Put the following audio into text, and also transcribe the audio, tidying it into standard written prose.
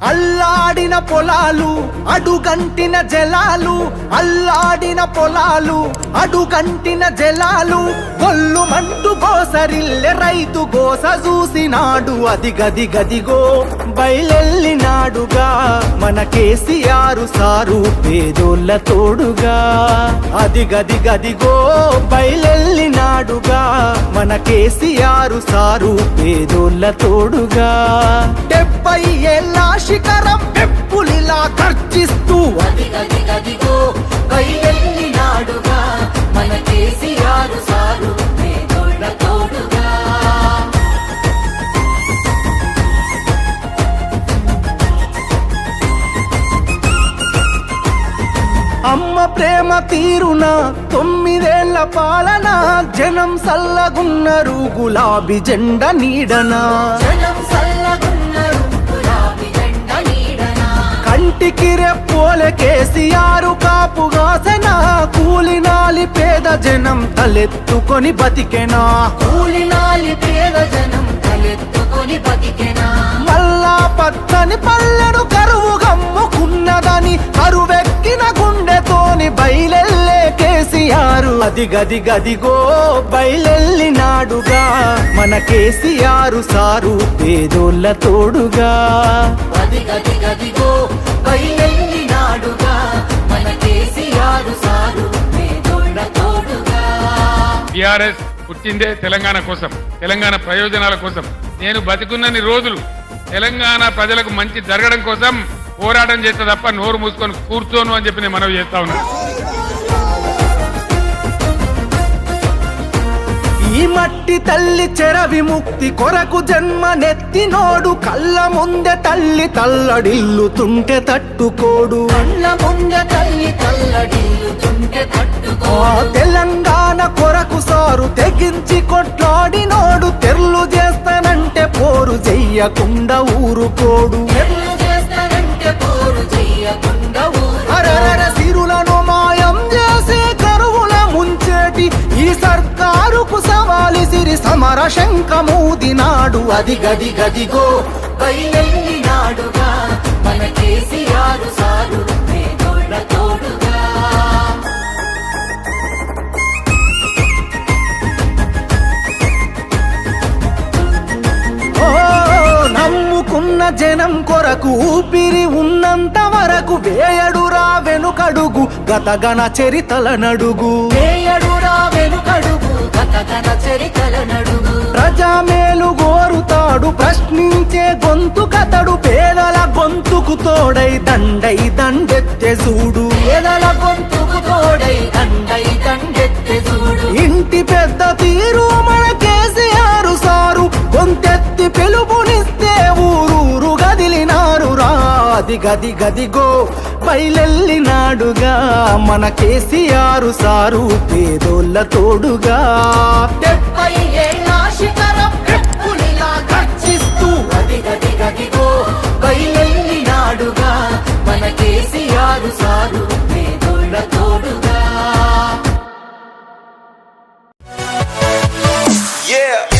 అల్లాడిన పొలాలు అడుగంటిన జలాలు, అల్లాడిన పొలాలు అడుగంటిన జలాలు, గొల్లుమంటూ గోసరిల్లె రైతు గోస చూసినాడు. అది గది గదిగో బయలెల్లినాడుగా మన కేసీఆర్ సారు పేదోళ్ళ తోడుగా. అది గది గదిగో బయలెల్లినాడుగా మన కేసీఆర్ సారు పేదోళ్ళ తోడుగా. 70 ఏళ్ళ శిఖరం పెప్పులిలా గర్జిస్తూ అది గది గదిగో బయలెల్లినాడుగా మన కేసీఆర్ సారు పేదోళ్ళ తోడుగా. అమ్మ ప్రేమ తీరున 9 ఏళ్ల పాలన, జనం సల్లగున్నరు గులాబీ జెండ నీడన. జనం సల్లగున్నరు గులాబీ జెండ నీడన. కంటికి రెప్పోలే కేసీఆర్ కాపుగాసెన, కూలినాలి పేద జనం తలెత్తుకొని బతికెనా. కూలినాలి పేద జనం తలెత్తుకొని బతికెనా. మల్లా పచ్చని పల్లెను కరువు గమ్ముకున్నదని కరువెక్కిన గుండెతోని బయలెల్లే కేసీఆర్. అది గది గదిగో బయలెల్లినాడుగా మన కేసీఆర్ సారు పేదోళ్ళ తోడుగా. అది గది గదిగో బయలెల్లినాడుగా మన కేసీఆర్ సారు పేదోళ్ళ తోడుగా. టిఆర్ఎస్ పుట్టిందే తెలంగాణ కోసం, తెలంగాణ ప్రయోజనాల కోసం. నేను బతికున్నన్ని రోజులు తెలంగాణ ప్రజలకు మంచి జరగడం కోసం పోరాటం చేస్తే తప్ప నోరు మూసుకొని కూర్చోను అని చెప్పి నేను మనవి చేస్తా ఉన్నాను. ఈ మట్టి తల్లి చెర విముక్తి కొరకు జన్మనెత్తినోడు, కళ్ళ ముందే తల్లి తల్లడిల్లుతుంటే తట్టుకోడు. కళ్ళ ముందే తల్లి తల్లడిల్లుతుంటే తట్టుకోడు. తెలంగాణ కొరకు సారు తెగించి కొట్లాడినోడు, తెర్లు చేస్తానంటే పోరు చెయ్యకుండా ఊరుకోడు. అరరర సిరులను మాయం చేసి కరువుల ముంచేటి ఈ సర్కారుకు సవాలు సిరి సమర శంఖమూదినాడు. అది గది గదిగో బయలెల్లినాడుగా మన కేసీఆర్ సారు పేదోళ్ళ తోడుగా. నమ్ముకున్న జనం కొరకు ఊపిరి ఉన్నంత వరకు వేయడురా వెనుకడుగు గతగన చరితల నడుగు. వేయడురా వెనుకడుగు గతగన చరితల నడుగు. ప్రజామేలు గోరుతాడు ప్రశ్నించే గొంతు కతడు, పేదల గొంతుకు తోడై దండై దండెత్తె చూడు. పేదల గొంతుకు తోడై దండై దండెత్తె చూడు. ఇంటి పెద్ద తీరు మన కేసీఆర్ సారు, గొంతెత్తి పిలుపునిస్తే ఊరూరు గదిలినారు రా. అది గది గదిగో బయలెల్లినాడుగా మన కేసీఆర్ సారు పేదోళ్ళ తోడుగా. 70 ఏళ్ళ శిఖరం పెప్పులిలా గర్జిస్తూ అది గది గదిగో బయలెల్లినాడుగా మన కేసీఆర్ సారు పేదోళ్ళ తోడుగా. Yeah.